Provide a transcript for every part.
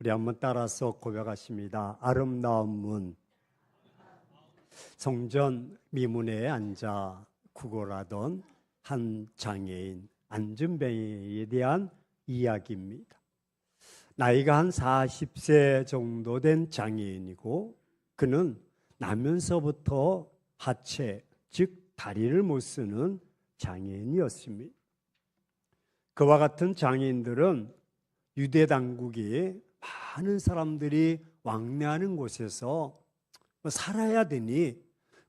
우리 한번 따라서 고백하십니다. 아름다운 문. 성전 미문에 앉아 구걸하던 한 장애인 안진뱅이에 대한 이야기입니다. 나이가 한 40세 정도 된 장애인이고, 그는 나면서부터 하체, 즉 다리를 못 쓰는 장애인이었습니다. 그와 같은 장애인들은 유대 당국이 많은 사람들이 왕래하는 곳에서 살아야 되니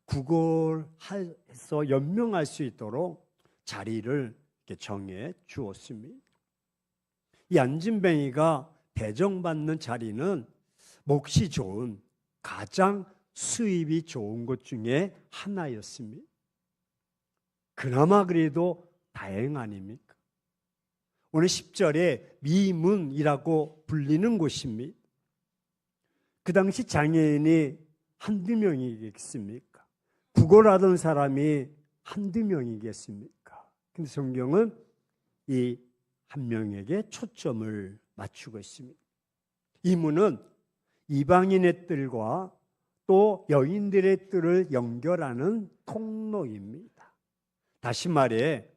구걸해서 연명할 수 있도록 자리를 정해 주었습니다. 이 안진뱅이가 배정받는 자리는 몫이 좋은, 가장 수입이 좋은 곳 중에 하나였습니다. 그나마 그래도 다행 아닙니까? 오늘 10절에 미문이라고 불리는 곳입니다. 그 당시 장애인이 한두 명이겠습니까? 구걸하던 사람이 한두 명이겠습니까? 근데 성경은 이 한 명에게 초점을 맞추고 있습니다. 이 문은 이방인의 뜰과 또 여인들의 뜰을 연결하는 통로입니다. 다시 말해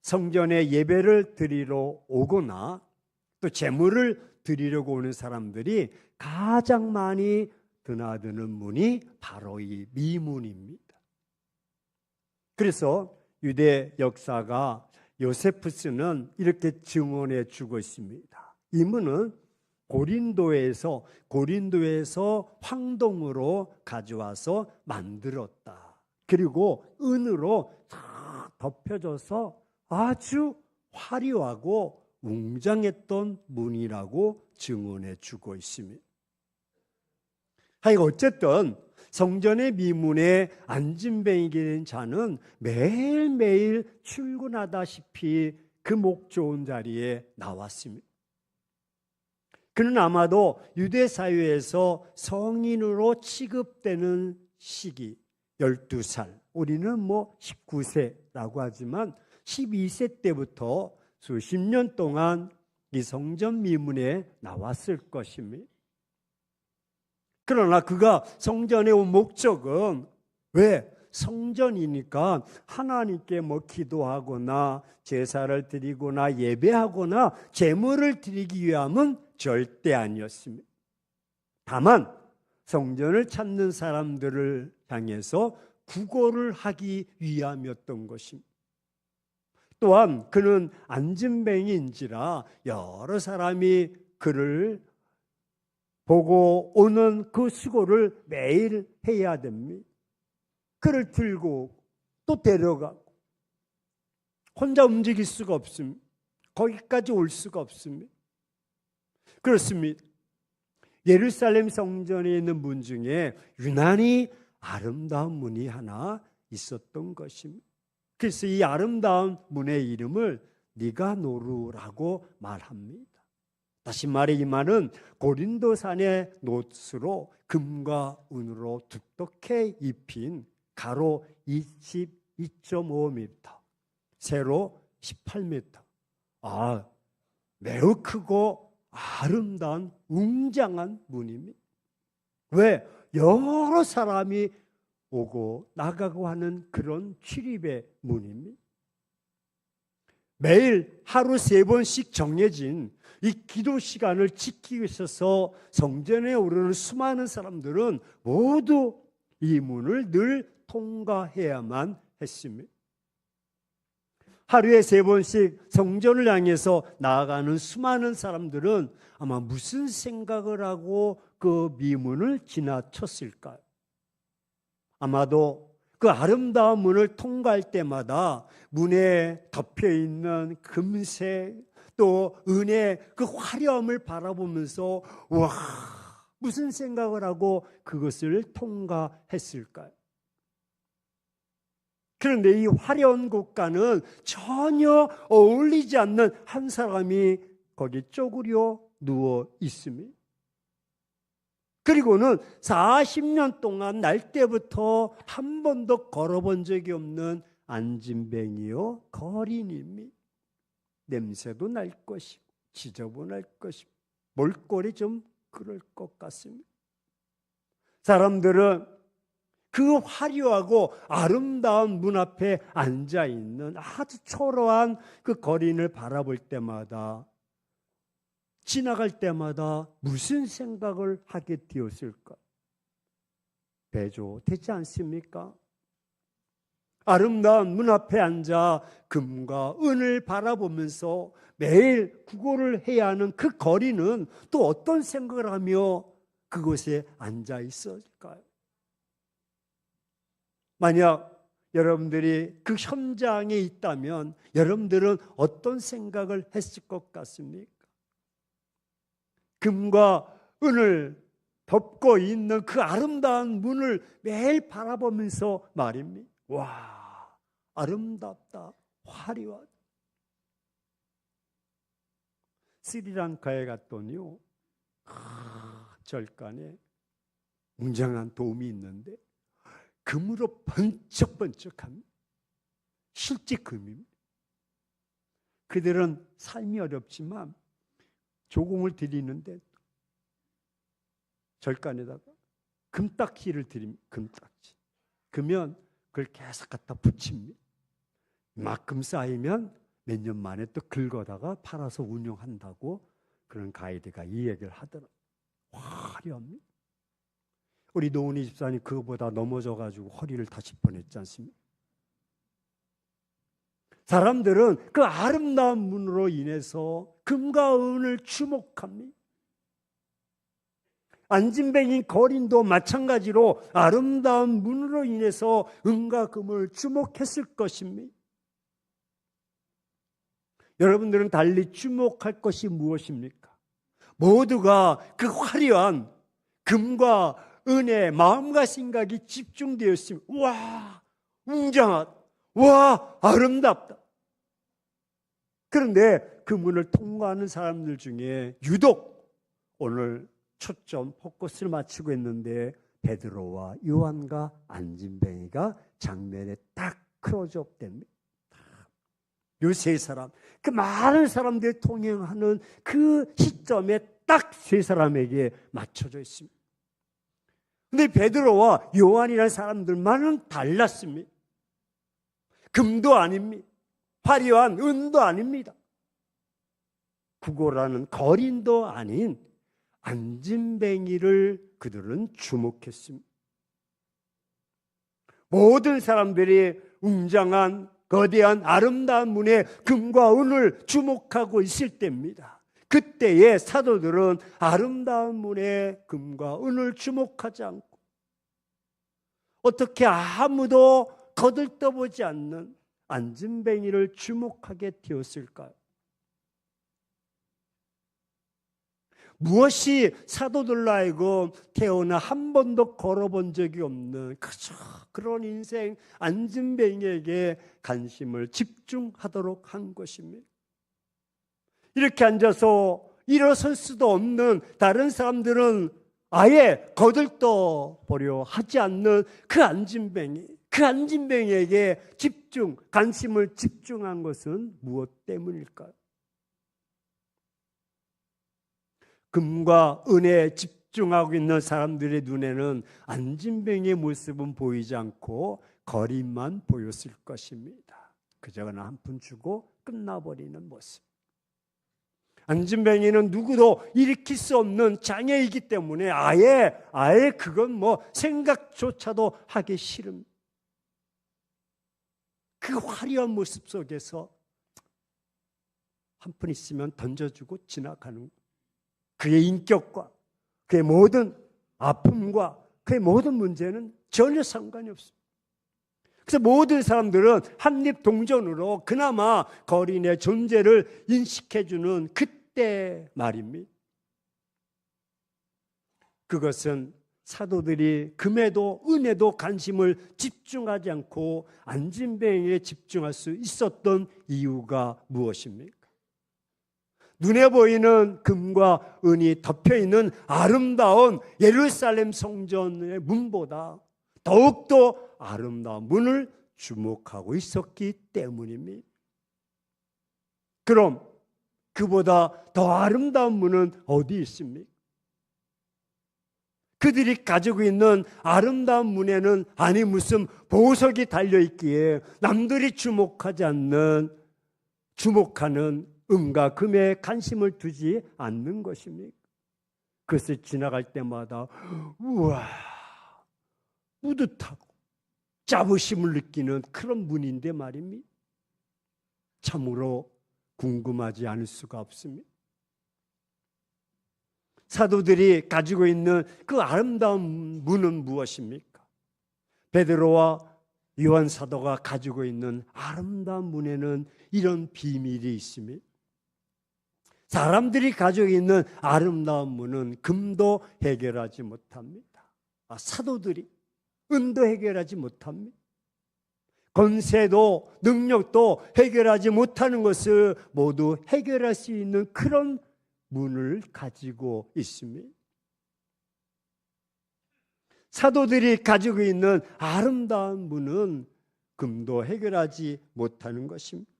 성전에 예배를 드리러 오거나 또 제물을 드리려고 오는 사람들이 가장 많이 드나드는 문이 바로 이 미문입니다. 그래서 유대 역사가 요세푸스는 이렇게 증언해 주고 있습니다. 이 문은 고린도에서 황동으로 가져와서 만들었다. 그리고 은으로 다 덮여져서 아주 화려하고 웅장했던 문이라고 증언해 주고 있습니다. 어쨌든 성전의 미문에 안진뱅이게 된 자는 매일매일 출근하다시피 그 목 좋은 자리에 나왔습니다. 그는 아마도 유대 사회에서 성인으로 취급되는 시기 12살, 우리는 19세라고 하지만 12세 때부터 수십 년 동안 이 성전 미문에 나왔을 것입니다. 그러나 그가 성전에 온 목적은 왜? 성전이니까 하나님께 기도하거나 제사를 드리거나 예배하거나 제물을 드리기 위함은 절대 아니었습니다. 다만 성전을 찾는 사람들을 향해서 구걸을 하기 위함이었던 것입니다. 또한 그는 안진뱅이인지라 여러 사람이 그를 보고 오는 그 수고를 매일 해야 됩니다. 그를 들고 또 데려가고 혼자 움직일 수가 없습니다. 거기까지 올 수가 없습니다. 그렇습니다. 예루살렘 성전에 있는 문 중에 유난히 아름다운 문이 하나 있었던 것입니다. 그래서 이 아름다운 문의 이름을 니가노루라고 말합니다. 다시 말해 이 말은 고린도산의 놋으로 금과 은으로 두껍게 입힌 가로 22.5m, 세로 18m. 매우 크고 아름다운 웅장한 문입니다. 왜? 여러 사람이 오고 나가고 하는 그런 출입의 문입니다. 매일 하루 3번씩 정해진 이 기도 시간을 지키기 위해서 성전에 오르는 수많은 사람들은 모두 이 문을 늘 통과해야만 했습니다. 하루에 3번씩 성전을 향해서 나아가는 수많은 사람들은 아마 무슨 생각을 하고 그 미문을 지나쳤을까요? 아마도 그 아름다운 문을 통과할 때마다 문에 덮여있는 금색 또 은의 그 화려함을 바라보면서 와, 무슨 생각을 하고 그것을 통과했을까요? 그런데 이 화려한 곳과는 전혀 어울리지 않는 한 사람이 거기 쪼그려 누워 있습니다. 그리고는 40년 동안 날 때부터 한 번도 걸어본 적이 없는 안진뱅이요 거린입니다. 냄새도 날 것이고 지저분할 것이고 몰골이 좀 그럴 것 같습니다. 사람들은 그 화려하고 아름다운 문 앞에 앉아 있는 아주 초라한 그 거린을 바라볼 때마다, 지나갈 때마다 무슨 생각을 하게 되었을까? 배조되지 않습니까? 아름다운 문 앞에 앉아 금과 은을 바라보면서 매일 구걸을 해야 하는 그 거리는 또 어떤 생각을 하며 그곳에 앉아 있었을까요? 만약 여러분들이 그 현장에 있다면 여러분들은 어떤 생각을 했을 것 같습니까? 금과 은을 덮고 있는 그 아름다운 문을 매일 바라보면서 말입니다. 와, 아름답다, 화려하다. 스리랑카에 갔더니요, 절간에 웅장한 돔이 있는데 금으로 번쩍번쩍합니다. 실제 금입니다. 그들은 삶이 어렵지만 조공을 드리는데 절간에다가 금딱지를 드립니다. 금딱지. 그러면 그걸 계속 갖다 붙입니다. 이만큼 쌓이면 몇 년 만에 또 긁어다가 팔아서 운용한다고 그런 가이드가 이 얘기를 하더라고요. 화려합니다. 우리 노은희 집사님 그거보다 넘어져가지고 허리를 다칠 뻔했지 않습니까? 사람들은 그 아름다운 문으로 인해서 금과 은을 주목합니다. 안진뱅이 거린도 마찬가지로 아름다운 문으로 인해서 은과 금을 주목했을 것입니다. 여러분들은 달리 주목할 것이 무엇입니까? 모두가 그 화려한 금과 은의 마음과 생각이 집중되어 있습니다. 와, 웅장하다. 와, 아름답다. 그런데 그 문을 통과하는 사람들 중에 유독 오늘 초점 포커스를 맞추고 있는데 베드로와 요한과 안진뱅이가 장면에 딱 클로즈업 됩니다. 요 세 사람, 그 많은 사람들이 통행하는 그 시점에 딱 세 사람에게 맞춰져 있습니다. 근데 베드로와 요한이라는 사람들만은 달랐습니다. 금도 아닙니다. 화려한 은도 아닙니다. 구걸하는 거린도 아닌 안진뱅이를 그들은 주목했습니다. 모든 사람들이 웅장한 거대한 아름다운 문에 금과 은을 주목하고 있을 때입니다. 그때의 사도들은 아름다운 문에 금과 은을 주목하지 않고 어떻게 아무도 거들떠보지 않는 안진뱅이를 주목하게 되었을까요? 무엇이 사도들로 하여금 태어나 한 번도 걸어본 적이 없는 그저 그런 인생 안진뱅이에게 관심을 집중하도록 한 것입니다. 이렇게 앉아서 일어설 수도 없는 다른 사람들은 아예 거들떠 보려 하지 않는 그 안진뱅이에게 관심을 집중한 것은 무엇 때문일까요? 금과 은에 집중하고 있는 사람들의 눈에는 안진뱅이의 모습은 보이지 않고 거린만 보였을 것입니다. 그저 한 푼 주고 끝나버리는 모습. 안진뱅이는 누구도 일으킬 수 없는 장애이기 때문에 아예 그건 생각조차도 하기 싫음. 그 화려한 모습 속에서 한 푼 있으면 던져주고 지나가는 그의 인격과 그의 모든 아픔과 그의 모든 문제는 전혀 상관이 없습니다. 그래서 모든 사람들은 한립동전으로 그나마 거린의 존재를 인식해주는 그때 말입니다. 그것은 사도들이 금에도 은에도 관심을 집중하지 않고 안진뱅이에 집중할 수 있었던 이유가 무엇입니까? 눈에 보이는 금과 은이 덮여있는 아름다운 예루살렘 성전의 문보다 더욱더 아름다운 문을 주목하고 있었기 때문입니다. 그럼 그보다 더 아름다운 문은 어디 있습니까? 그들이 가지고 있는 아름다운 문에는 아니 무슨 보석이 달려있기에 남들이 주목하는 음과 금에 관심을 두지 않는 것입니까? 그것을 지나갈 때마다 우와, 뿌듯하고 자부심을 느끼는 그런 문인데 말입니다. 참으로 궁금하지 않을 수가 없습니다. 사도들이 가지고 있는 그 아름다운 문은 무엇입니까? 베드로와 요한 사도가 가지고 있는 아름다운 문에는 이런 비밀이 있습니다. 사람들이 가지고 있는 아름다운 문은 금도 해결하지 못합니다. 사도들이 은도 해결하지 못합니다. 권세도 능력도 해결하지 못하는 것을 모두 해결할 수 있는 그런 문을 가지고 있습니다. 사도들이 가지고 있는 아름다운 문은 금도 해결하지 못하는 것입니다.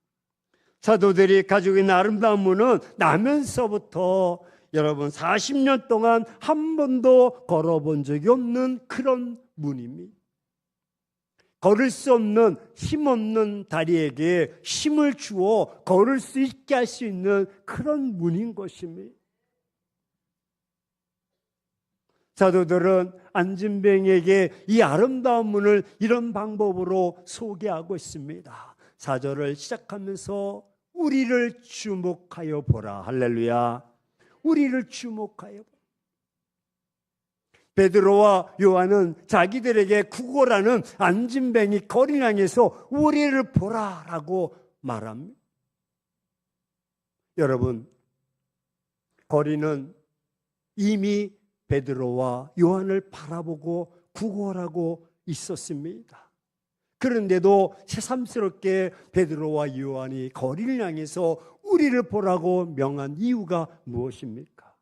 사도들이 가지고 있는 아름다운 문은 나면서부터 여러분 40년 동안 한 번도 걸어본 적이 없는 그런 문입니다. 걸을 수 없는 힘없는 다리에게 힘을 주어 걸을 수 있게 할 수 있는 그런 문인 것입니다. 사도들은 안진뱅에게 이 아름다운 문을 이런 방법으로 소개하고 있습니다. 4절을 시작하면서 우리를 주목하여 보라. 할렐루야. 우리를 주목하여 보라. 베드로와 요한은 자기들에게 구걸하는 안진뱅이 거리를 향해서 우리를 보라라고 말합니다. 여러분, 거리는 이미 베드로와 요한을 바라보고 구걸하고 있었습니다. 그런데도 새삼스럽게 베드로와 요한이 거리를 향해서 우리를 보라고 명한 이유가 무엇입니까?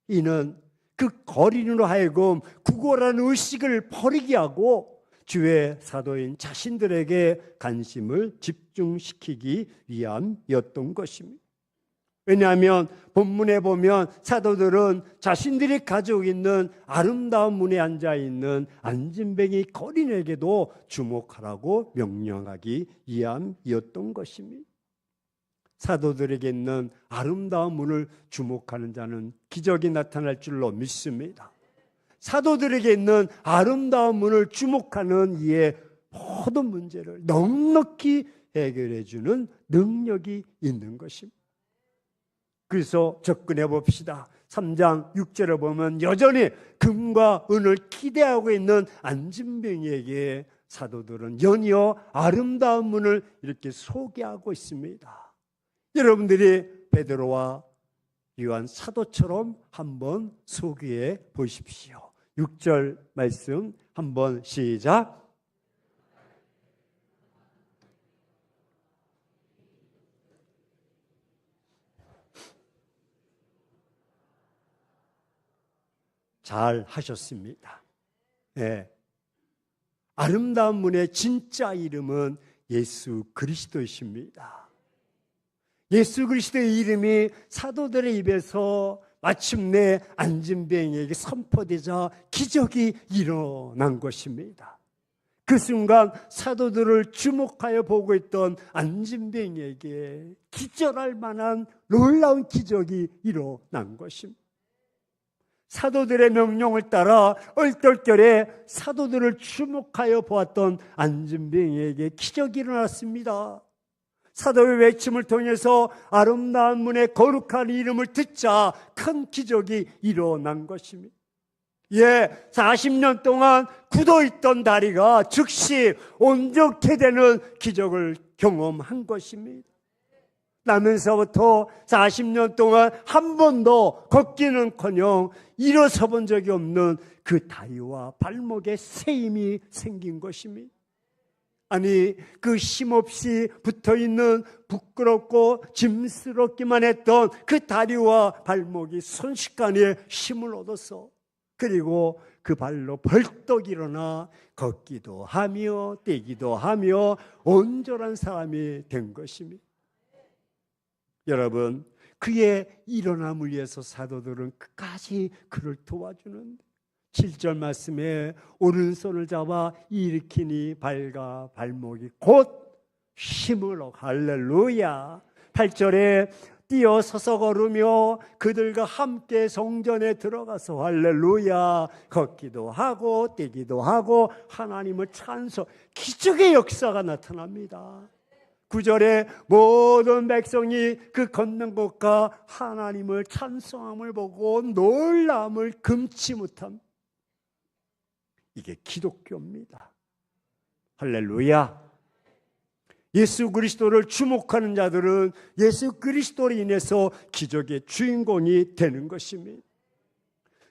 이는 그 거린으로 하여금 구걸하는 의식을 버리게 하고 주의 사도인 자신들에게 관심을 집중시키기 위함이었던 것입니다. 왜냐하면 본문에 보면 사도들은 자신들이 가지고 있는 아름다운 문에 앉아있는 안진뱅이 거린에게도 주목하라고 명령하기 위함이었던 것입니다. 사도들에게 있는 아름다운 문을 주목하는 자는 기적이 나타날 줄로 믿습니다. 사도들에게 있는 아름다운 문을 주목하는 이의 모든 문제를 넉넉히 해결해 주는 능력이 있는 것입니다. 그래서 접근해 봅시다. 3장 6절에 보면 여전히 금과 은을 기대하고 있는 안진뱅이에게 사도들은 연이어 아름다운 문을 이렇게 소개하고 있습니다. 여러분들이 베드로와 요한 사도처럼 한번 소개해 보십시오. 6절 말씀 한번 시작. 잘 하셨습니다. 네. 아름다운 문의 진짜 이름은 예수 그리스도이십니다. 예수 그리스도의 이름이 사도들의 입에서 마침내 안진뱅이에게 선포되자 기적이 일어난 것입니다. 그 순간 사도들을 주목하여 보고 있던 안진뱅이에게 기절할 만한 놀라운 기적이 일어난 것입니다. 사도들의 명령을 따라 얼떨결에 사도들을 주목하여 보았던 안진뱅이에게 기적이 일어났습니다. 사도의 외침을 통해서 아름다운 문의 거룩한 이름을 듣자 큰 기적이 일어난 것입니다. 40년 동안 굳어있던 다리가 즉시 온전케 되는 기적을 경험한 것입니다. 나면서부터 40년 동안 한 번도 걷기는커녕 일어서 본 적이 없는 그 다리와 발목에 세임이 생긴 것입니다. 아니, 그 힘없이 붙어있는 부끄럽고 짐스럽기만 했던 그 다리와 발목이 순식간에 힘을 얻어서 그리고 그 발로 벌떡 일어나 걷기도 하며 뛰기도 하며 온전한 사람이 된 것입니다. 여러분, 그의 일어남을 위해서 사도들은 끝까지 그를 도와주는데 7절 말씀에 오른손을 잡아 일으키니 발과 발목이 곧 힘을 얻고 할렐루야. 8절에 뛰어 서서 걸으며 그들과 함께 성전에 들어가서 할렐루야 걷기도 하고 뛰기도 하고 하나님을 찬송, 기적의 역사가 나타납니다. 9절에 모든 백성이 그 걷는 것과 하나님을 찬송함을 보고 놀라움을 금치 못함. 이게 기독교입니다. 할렐루야. 예수 그리스도를 주목하는 자들은 예수 그리스도로 인해서 기적의 주인공이 되는 것입니다.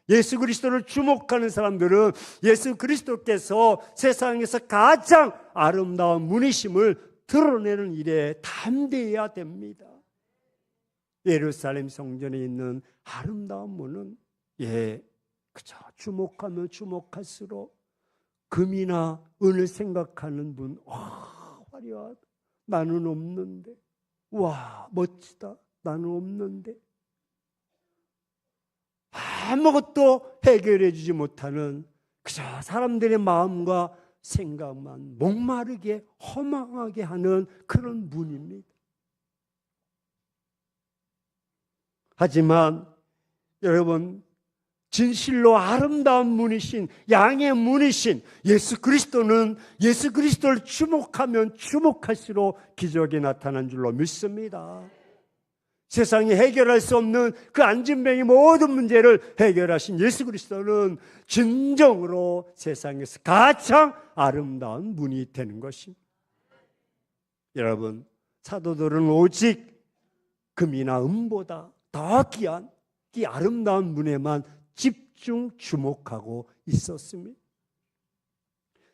예수 그리스도를 주목하는 사람들은 예수 그리스도께서 세상에서 가장 아름다운 분이심을 드러내는 일에 담대해야 됩니다. 예루살렘 성전에 있는 아름다운 문은 그저 주목하면 주목할수록 금이나 은을 생각하는 분, 화려하다. 나는 없는데. 와, 멋지다. 나는 없는데. 아무것도 해결해 주지 못하는 그저 사람들의 마음과 생각만 목마르게 허망하게 하는 그런 문입니다. 하지만 여러분, 진실로 아름다운 문이신, 양의 문이신 예수 그리스도는 예수 그리스도를 주목하면 주목할수록 기적이 나타난 줄로 믿습니다. 세상이 해결할 수 없는 그 안진뱅이 모든 문제를 해결하신 예수 그리스도는 진정으로 세상에서 가장 아름다운 문이 되는 것입니다. 여러분, 사도들은 오직 금이나 은보다 더 귀한 이 아름다운 문에만 집중 주목하고 있었습니다.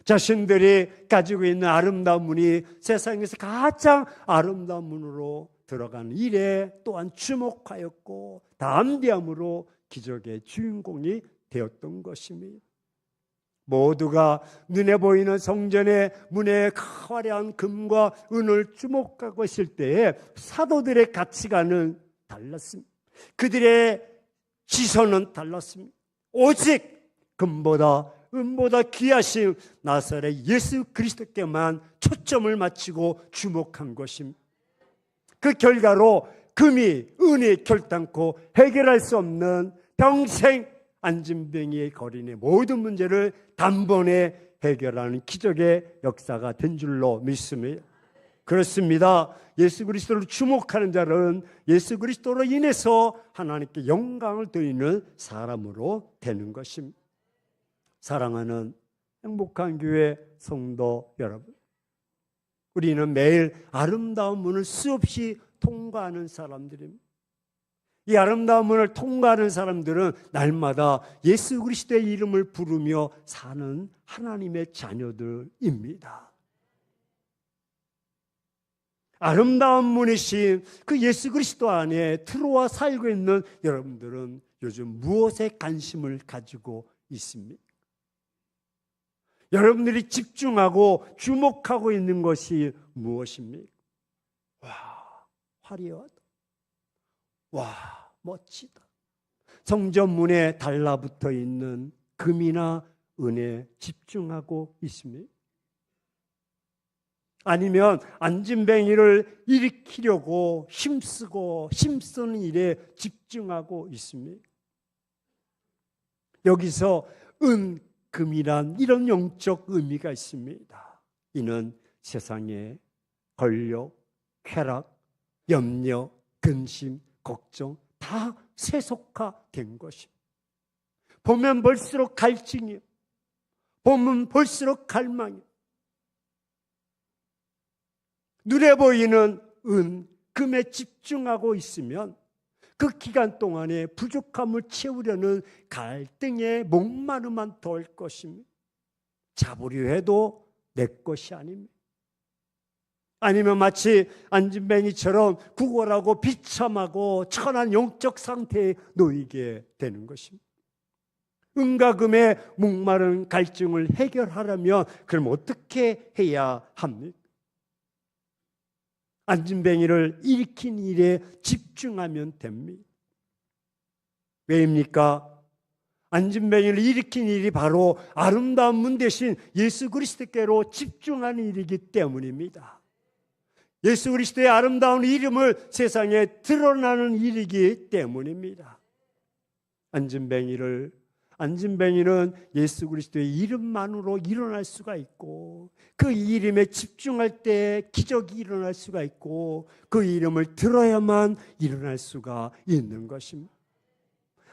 자신들이 가지고 있는 아름다운 문이 세상에서 가장 아름다운 문으로 들어가는 일에 또한 주목하였고 담대함으로 기적의 주인공이 되었던 것입니다. 모두가 눈에 보이는 성전의 문에 화려한 금과 은을 주목하고 있을 때에 사도들의 가치관은 달랐습니다. 그들의 시선은 달랐습니다. 오직 금보다 은보다 귀하신 나사렛 예수 그리스도께만 초점을 맞추고 주목한 것입니다. 그 결과로 금이 은이 결단코 해결할 수 없는 평생 안진뱅이의 거린의 모든 문제를 단번에 해결하는 기적의 역사가 된 줄로 믿습니다. 그렇습니다. 예수 그리스도를 주목하는 자는 예수 그리스도로 인해서 하나님께 영광을 돌리는 사람으로 되는 것입니다. 사랑하는 행복한 교회 성도 여러분, 우리는 매일 아름다운 문을 수없이 통과하는 사람들입니다. 이 아름다운 문을 통과하는 사람들은 날마다 예수 그리스도의 이름을 부르며 사는 하나님의 자녀들입니다. 아름다운 문이신 그 예수 그리스도 안에 들어와 살고 있는 여러분들은 요즘 무엇에 관심을 가지고 있습니까? 여러분들이 집중하고 주목하고 있는 것이 무엇입니까? 와, 화려하다. 와, 멋지다. 성전 문에 달라붙어 있는 금이나 은에 집중하고 있습니까? 아니면 안진뱅이를 일으키려고 힘쓰는 일에 집중하고 있습니다. 여기서 금이란 이런 영적 의미가 있습니다. 이는 세상의 권력, 쾌락, 염려, 근심, 걱정 다 세속화된 것입니다. 보면 볼수록 갈증이요, 보면 볼수록 갈망이요. 눈에 보이는 금에 집중하고 있으면 그 기간 동안에 부족함을 채우려는 갈등의 목마름만 더할 것입니다. 잡으려 해도 내 것이 아닙니다. 아니면 마치 안진뱅이처럼 구걸하고 비참하고 천한 영적 상태에 놓이게 되는 것입니다. 은과 금의 목마른 갈증을 해결하려면 그럼 어떻게 해야 합니까? 안진뱅이를 일으킨 일에 집중하면 됩니다. 왜입니까? 안진뱅이를 일으킨 일이 바로 아름다운 문 대신 예수 그리스도께로 집중하는 일이기 때문입니다. 예수 그리스도의 아름다운 이름을 세상에 드러나는 일이기 때문입니다. 안진뱅이는 예수 그리스도의 이름만으로 일어날 수가 있고, 그 이름에 집중할 때 기적이 일어날 수가 있고, 그 이름을 들어야만 일어날 수가 있는 것입니다.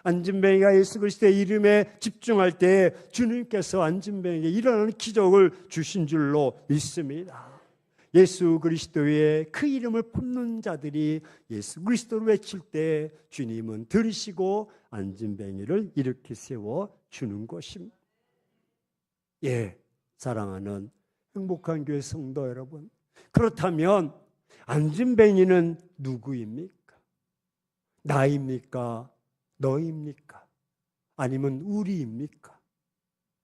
안진뱅이가 예수 그리스도의 이름에 집중할 때 주님께서 안진뱅이에게 일어나는 기적을 주신 줄로 믿습니다. 예수 그리스도의 그 이름을 품는 자들이 예수 그리스도를 외칠 때 주님은 들으시고 안진뱅이를 일으켜 세워 주는 것입니다. 예, 사랑하는 행복한 교회 성도 여러분, 그렇다면 안진뱅이는 누구입니까? 나입니까? 너입니까? 아니면 우리입니까?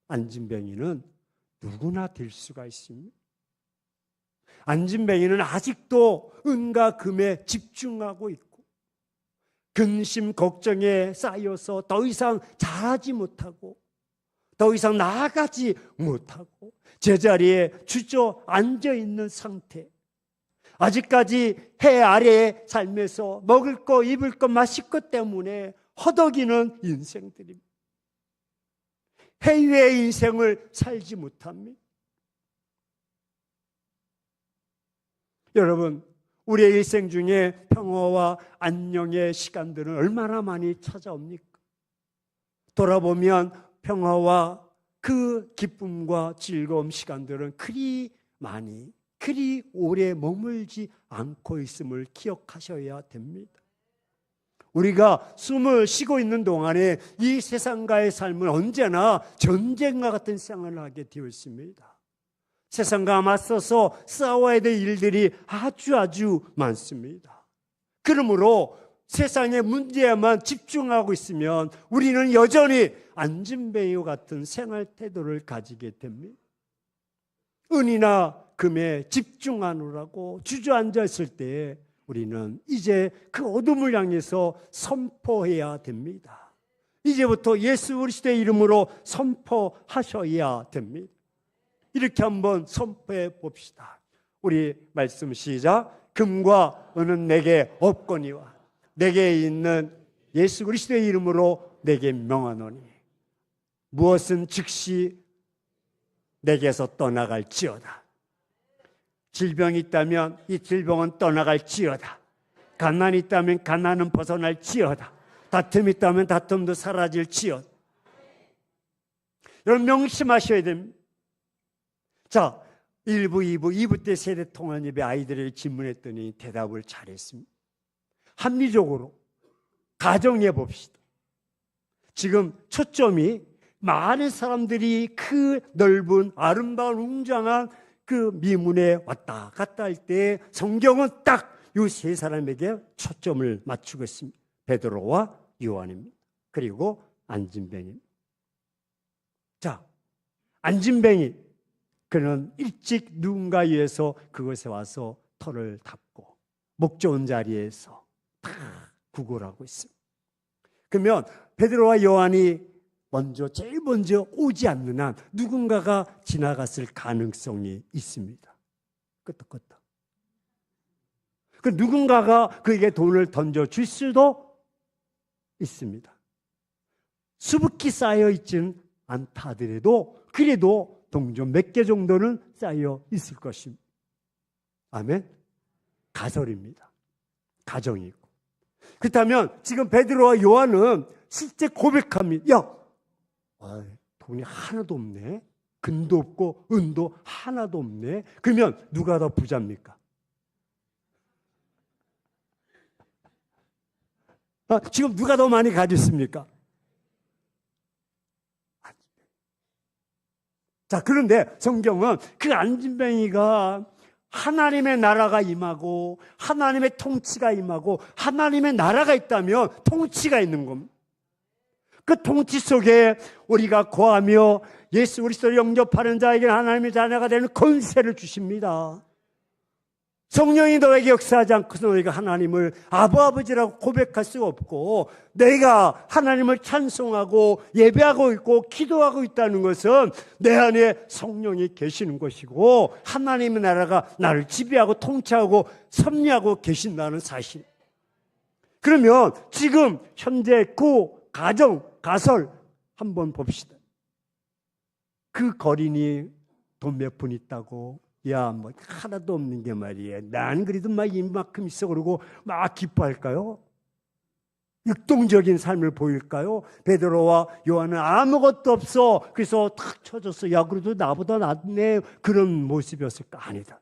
안진뱅이는 누구나 될 수가 있습니다. 안진뱅이는 아직도 은과 금에 집중하고 있고, 근심 걱정에 쌓여서 더 이상 자라지 못하고, 더 이상 나아가지 못하고 제자리에 주저앉아 있는 상태, 아직까지 해 아래에 살면서 먹을 거 입을 거 마실 것 때문에 허덕이는 인생들입니다. 해 위의 인생을 살지 못합니다. 여러분, 우리의 일생 중에 평화와 안녕의 시간들은 얼마나 많이 찾아옵니까? 돌아보면 평화와 그 기쁨과 즐거움 시간들은 그리 오래 머물지 않고 있음을 기억하셔야 됩니다. 우리가 숨을 쉬고 있는 동안에 이 세상과의 삶은 언제나 전쟁과 같은 생활을 하게 되어 있습니다. 세상과 맞서서 싸워야 될 일들이 아주 많습니다. 그러므로 세상의 문제에만 집중하고 있으면 우리는 여전히 안진뱅이와 같은 생활 태도를 가지게 됩니다. 은이나 금에 집중하느라고 주저앉아 있을 때 우리는 이제 그 어둠을 향해서 선포해야 됩니다. 이제부터 예수 그리스도의 이름으로 선포하셔야 됩니다. 이렇게 한번 선포해 봅시다. 우리 말씀 시작. 금과 은은 내게 없거니와 내게 있는 예수 그리스도의 이름으로 내게 명하노니 무엇은 즉시 내게서 떠나갈지어다. 질병이 있다면 이 질병은 떠나갈지어다. 가난이 있다면 가난은 벗어날지어다. 다툼이 있다면 다툼도 사라질지어다. 여러분 명심하셔야 됩니다. 자, 1부, 2부 때 세대 통합 예배 아이들에게 질문했더니 대답을 잘했습니다. 합리적으로 가정해 봅시다. 지금 초점이 많은 사람들이 그 넓은 아름다운 웅장한 그 미문에 왔다 갔다 할 때 성경은 딱 이 세 사람에게 초점을 맞추고 있습니다. 베드로와 요한입니다. 그리고 안진뱅입니다. 자, 안진뱅이 그는 일찍 누군가에 의해서 그곳에 와서 털을 닦고 목 좋은 자리에서 다 구걸하고 있습니다. 그러면 베드로와 요한이 제일 먼저 오지 않는 한 누군가가 지나갔을 가능성이 있습니다. 끄떡끄떡. 그 누군가가 그에게 돈을 던져줄 수도 있습니다. 수북히 쌓여 있지는 않다 하더라도 그래도 동전 몇 개 정도는 쌓여 있을 것입니다. 아멘. 가설입니다. 가정이고. 그렇다면 지금 베드로와 요한은 실제 고백합니다. 야, 돈이 하나도 없네. 금도 없고 은도 하나도 없네. 그러면 누가 더 부자입니까? 지금 누가 더 많이 가졌습니까? 자, 그런데 성경은 그 안진뱅이가 하나님의 나라가 임하고 하나님의 통치가 임하고 하나님의 나라가 있다면 통치가 있는 겁니다. 그 통치 속에 우리가 거하며 예수 그리스도를 영접하는 자에게 하나님의 자녀가 되는 권세를 주십니다. 성령이 너에게 역사하지 않고서 너희가 하나님을 아버지라고 고백할 수가 없고, 내가 하나님을 찬송하고 예배하고 있고 기도하고 있다는 것은 내 안에 성령이 계시는 것이고, 하나님의 나라가 나를 지배하고 통치하고 섭리하고 계신다는 사실. 그러면 지금 현재 그 가정, 가설 한번 봅시다. 그 거린이 돈 몇 푼 있다고, 야, 뭐 하나도 없는 게 말이에요. 난 그래도 막 이만큼 있어 그러고 막 기뻐할까요? 율동적인 삶을 보일까요? 베드로와 요한은 아무것도 없어. 그래서 탁 쳐졌어. 야, 그래도 나보다 낫네. 그런 모습이었을까? 아니다.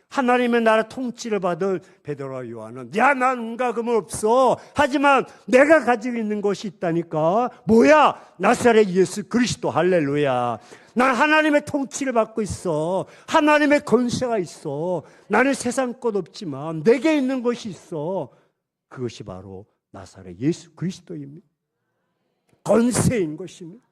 하나님의 나라 통치를 받은 베드로와 요한은, 야, 난 은가금은 없어. 하지만 내가 가지고 있는 것이 있다니까. 뭐야? 나사렛 예수 그리스도. 할렐루야. 난 하나님의 통치를 받고 있어. 하나님의 권세가 있어. 나는 세상 것 없지만 내게 있는 것이 있어. 그것이 바로 나사렛 예수 그리스도입니다. 권세인 것입니다.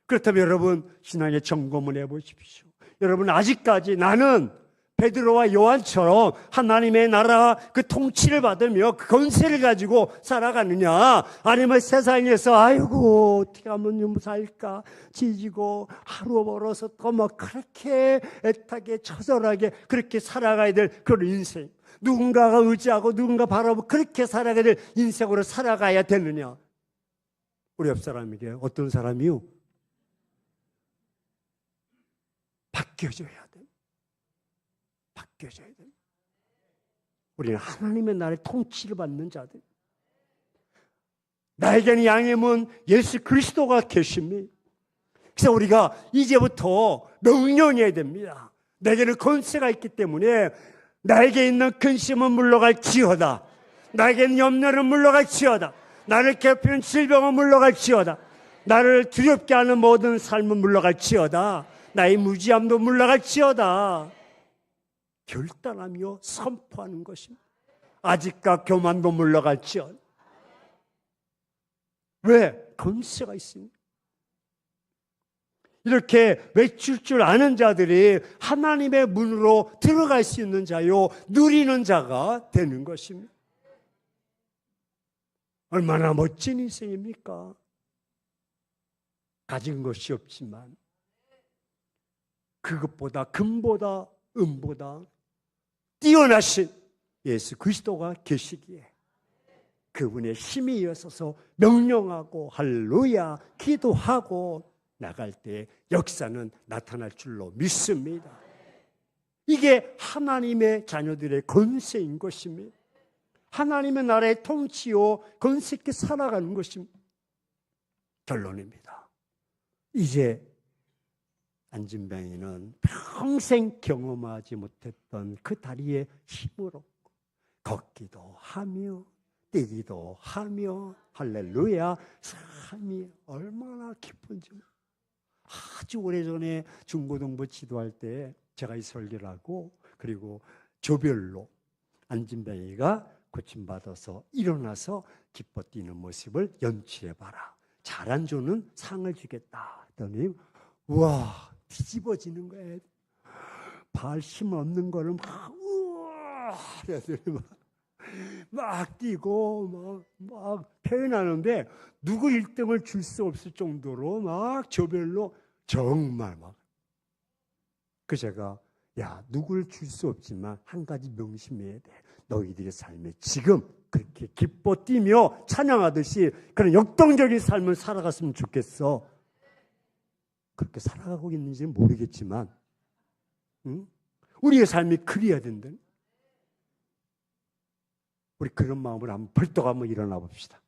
그렇다면 여러분, 신앙의 점검을 해보십시오. 여러분, 아직까지 나는 베드로와 요한처럼 하나님의 나라 그 통치를 받으며 그 권세를 가지고 살아가느냐, 아니면 세상에서 아이고 어떻게 하면 좀 살까 지지고 하루 벌어서 또 막 그렇게 애타게 처절하게 그렇게 살아가야 될 그런 인생, 누군가가 의지하고 누군가 바라보고 그렇게 살아가야 될 인생으로 살아가야 되느냐. 우리 옆 사람에게 어떤 사람이요? 바뀌어져야 돼. 바뀌어져야 돼. 우리는 하나님의 나라의 통치를 받는 자들. 나에게는 양의 문 예수 그리스도가 계십니다. 그래서 우리가 이제부터 명령해야 됩니다. 내게는 권세가 있기 때문에 나에게 있는 근심은 물러갈지어다. 나에게는 염려는 물러갈지어다. 나를 괴롭히는 질병은 물러갈지어다. 나를 두렵게 하는 모든 삶은 물러갈지어다. 나의 무지함도 물러갈지어다. 결단하며 선포하는 것입니다. 아직과 교만도 물러갈지어다. 왜? 권세가 있습니다. 이렇게 외칠 줄 아는 자들이 하나님의 문으로 들어갈 수 있는 자요, 누리는 자가 되는 것입니다. 얼마나 멋진 인생입니까? 가진 것이 없지만 그것보다 금보다 은보다 뛰어나신 예수 그리스도가 계시기에 그분의 힘이 이어서서 명령하고 할렐루야 기도하고 나갈 때 역사는 나타날 줄로 믿습니다. 이게 하나님의 자녀들의 권세인 것입니다. 하나님의 나라의 통치요 권세 있게 살아가는 것입니다. 결론입니다. 이제 안진뱅이는 평생 경험하지 못했던 그 다리의 힘으로 걷기도 하며 뛰기도 하며 할렐루야 삶이 얼마나 기쁜지. 아주 오래전에 중고등부 지도할 때 제가 이 설교를 하고, 그리고 조별로 안진뱅이가 고침받아서 일어나서 기뻐 뛰는 모습을 연출해봐라. 잘한 조는 상을 주겠다 했더니 우와 뒤집어지는 거예요. 발 힘 없는 거를 막 우와 막 뛰고 막 표현하는데 누구 1등을 줄 수 없을 정도로 막 조별로 정말 막. 그 제가 야 누구를 줄 수 없지만 한 가지 명심해야 돼. 너희들의 삶에 지금 그렇게 기뻐 뛰며 찬양하듯이 그런 역동적인 삶을 살아갔으면 좋겠어. 그렇게 살아가고 있는지는 모르겠지만 우리의 삶이 그래야 된다. 우리 그런 마음으로 한번 벌떡 한번 일어나 봅시다.